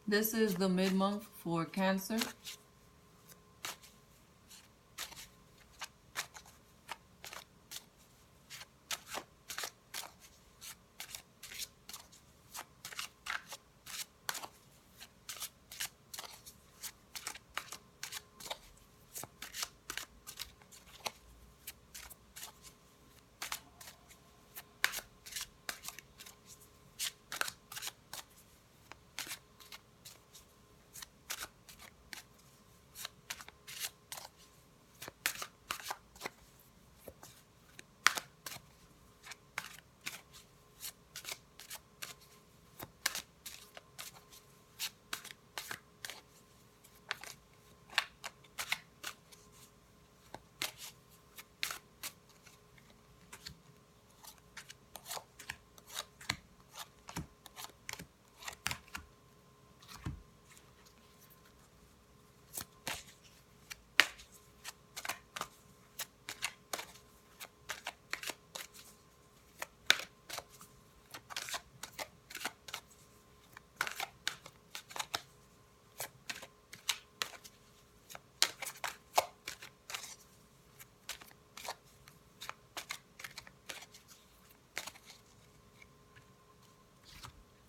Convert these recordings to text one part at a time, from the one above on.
This is the mid-month for Cancer.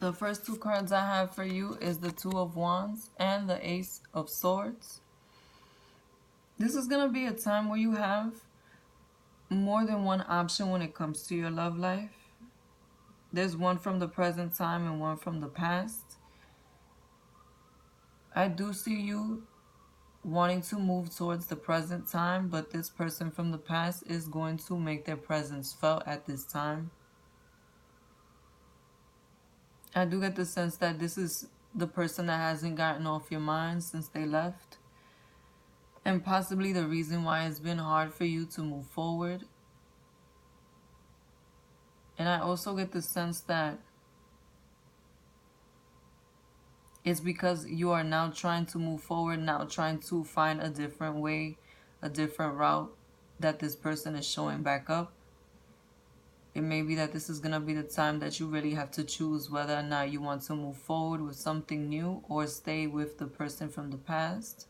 The first two cards I have for you is the Two of Wands and the Ace of Swords. This is going to be a time where you have more than one option when it comes to your love life. There's one from the present time and one from the past. I do see you wanting to move towards the present time, but this person from the past is going to make their presence felt at this time. I do get the sense that this is the person that hasn't gotten off your mind since they left, and possibly the reason why it's been hard for you to move forward. And I also get the sense that it's because you are now trying to move forward, now trying to find a different way, a different route, that this person is showing back up. It may be that this is going to be the time that you really have to choose whether or not you want to move forward with something new or stay with the person from the past.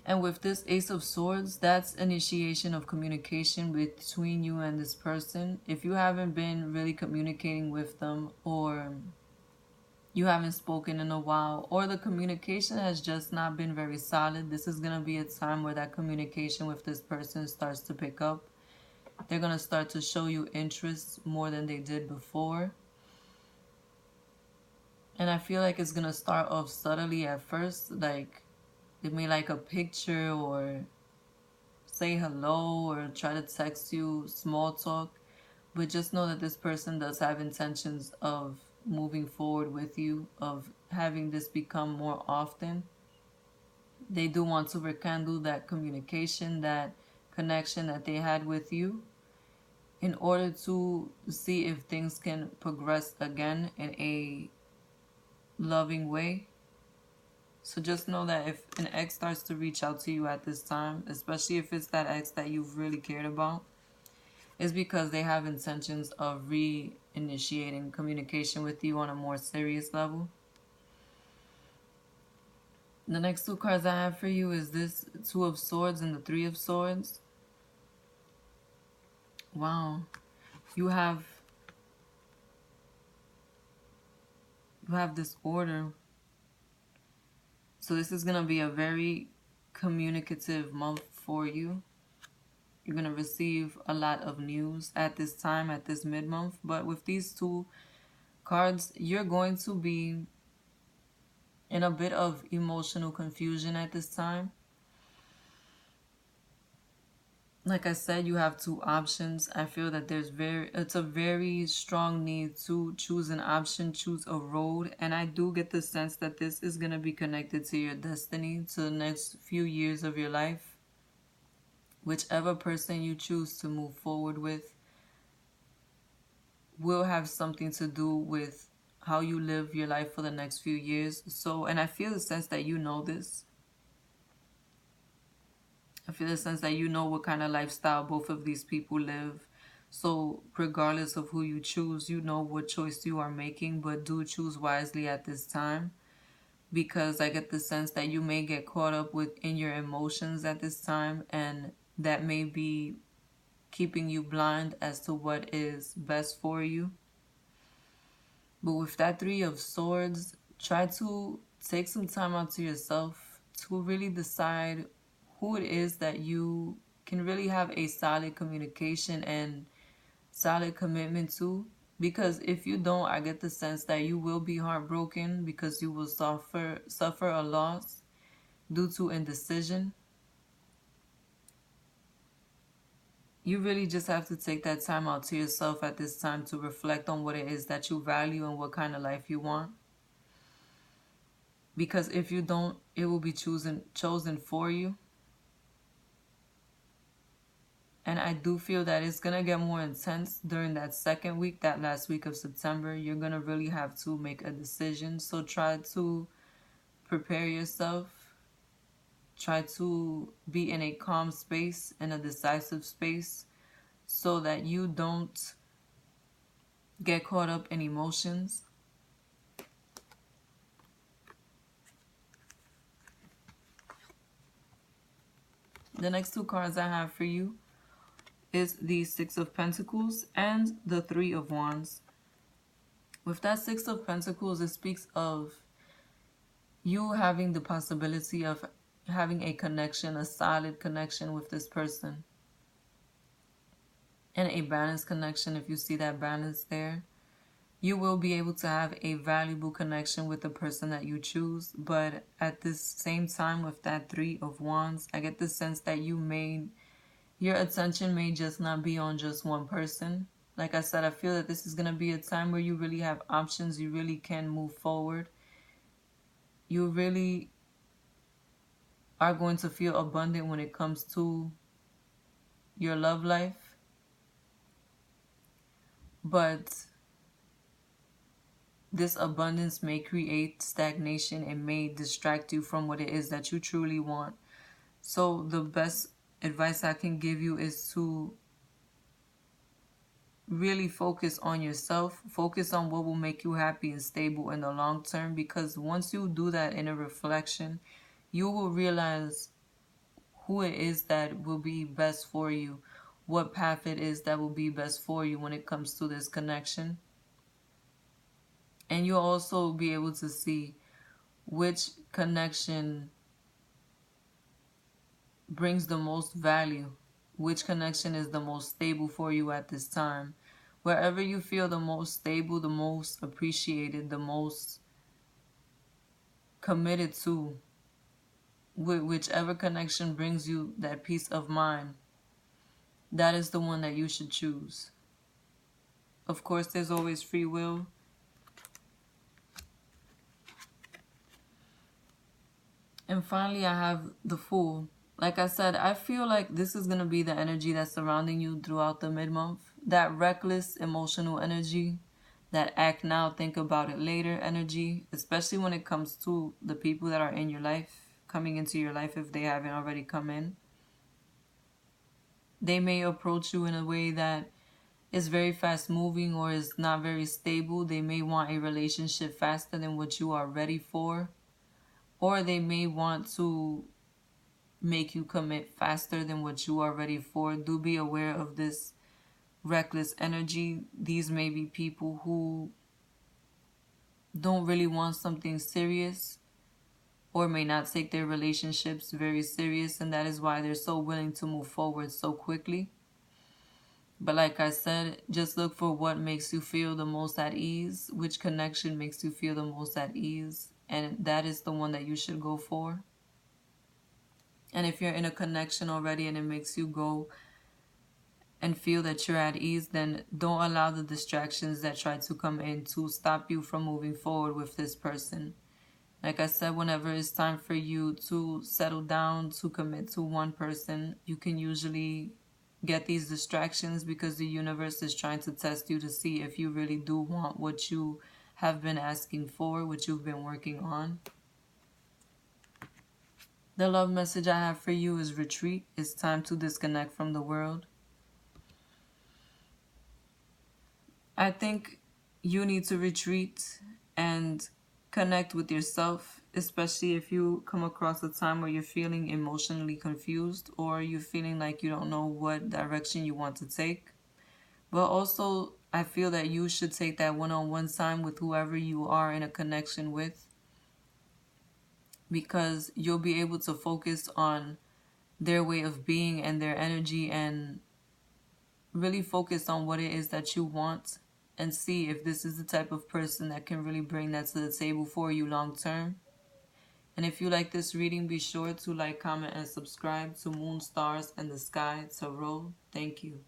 And with this Ace of Swords, that's initiation of communication between you and this person. If you haven't been really communicating with them, or you haven't spoken in a while, or the communication has just not been very solid, this is going to be a time where that communication with this person starts to pick up. They're going to start to show you interest more than they did before. And I feel like it's going to start off subtly at first. Like, they may like a picture or say hello or try to text you, small talk. But just know that this person does have intentions of moving forward with you, of having this become more often. They do want to rekindle that communication, that connection that they had with you, in order to see if things can progress again in a loving way. So just know that if an ex starts to reach out to you at this time, especially if it's that ex that you've really cared about, it's because they have intentions of reinitiating communication with you on a more serious level. The next two cards I have for you is this Two of Swords and the Three of Swords. Wow. You have this order. So this is going to be a very communicative month for you. You're going to receive a lot of news at this time, at this mid-month. But with these two cards, you're going to be in a bit of emotional confusion at this time. Like I said, you have two options. I feel that it's a very strong need to choose an option, choose a road. And I do get the sense that this is going to be connected to your destiny, to the next few years of your life. Whichever person you choose to move forward with will have something to do with how you live your life for the next few years. So, and I feel the sense that you know this. I feel the sense that you know what kind of lifestyle both of these people live. So regardless of who you choose, you know what choice you are making, but do choose wisely at this time, because I get the sense that you may get caught up in your emotions at this time, and that may be keeping you blind as to what is best for you. But with that Three of Swords, try to take some time out to yourself to really decide who it is that you can really have a solid communication and solid commitment to. Because if you don't, I get the sense that you will be heartbroken, because you will suffer a loss due to indecision. You really just have to take that time out to yourself at this time to reflect on what it is that you value and what kind of life you want. Because if you don't, it will be chosen for you. And I do feel that it's going to get more intense during that second week, that last week of September. You're going to really have to make a decision. So try to prepare yourself. Try to be in a calm space, in a decisive space, so that you don't get caught up in emotions. The next two cards I have for you is the Six of Pentacles and the Three of Wands. With that Six of Pentacles, it speaks of you having the possibility of having a connection, a solid connection with this person. And a balanced connection, if you see that balance there. You will be able to have a valuable connection with the person that you choose. But at this same time, with that Three of Wands, I get the sense that your attention may just not be on just one person. Like I said, I feel that this is going to be a time where you really have options. You really can move forward. You really are going to feel abundant when it comes to your love life. But this abundance may create stagnation and may distract you from what it is that you truly want. So the best advice I can give you is to really focus on yourself. Focus on what will make you happy and stable in the long term, because once you do that in a reflection, you will realize who it is that will be best for you, what path it is that will be best for you when it comes to this connection. And you'll also be able to see which connection brings the most value, which connection is the most stable for you at this time. Wherever you feel the most stable, the most appreciated, the most committed to, whichever connection brings you that peace of mind, that is the one that you should choose. Of course, there's always free will. And finally, I have the Fool. Like I said, I feel like this is going to be the energy that's surrounding you throughout the mid-month. That reckless, emotional energy, that act now, think about it later energy, especially when it comes to the people that are in your life, coming into your life if they haven't already come in. They may approach you in a way that is very fast moving or is not very stable. They may want a relationship faster than what you are ready for. Or they may want to make you commit faster than what you are ready for. Do be aware of this reckless energy. These may be people who don't really want something serious or may not take their relationships very serious, and that is why they're so willing to move forward so quickly. But like I said, just look for what makes you feel the most at ease, which connection makes you feel the most at ease, and that is the one that you should go for. And if you're in a connection already and it makes you go and feel that you're at ease, then don't allow the distractions that try to come in to stop you from moving forward with this person. Like I said, whenever it's time for you to settle down, to commit to one person, you can usually get these distractions because the universe is trying to test you to see if you really do want what you have been asking for, what you've been working on. The love message I have for you is retreat. It's time to disconnect from the world. I think you need to retreat and connect with yourself, especially if you come across a time where you're feeling emotionally confused or you're feeling like you don't know what direction you want to take. But also, I feel that you should take that one-on-one time with whoever you are in a connection with, because you'll be able to focus on their way of being and their energy and really focus on what it is that you want and see if this is the type of person that can really bring that to the table for you long term. And if you like this reading, be sure to like, comment, and subscribe to Moon, Stars, and the Sky Tarot. Thank you.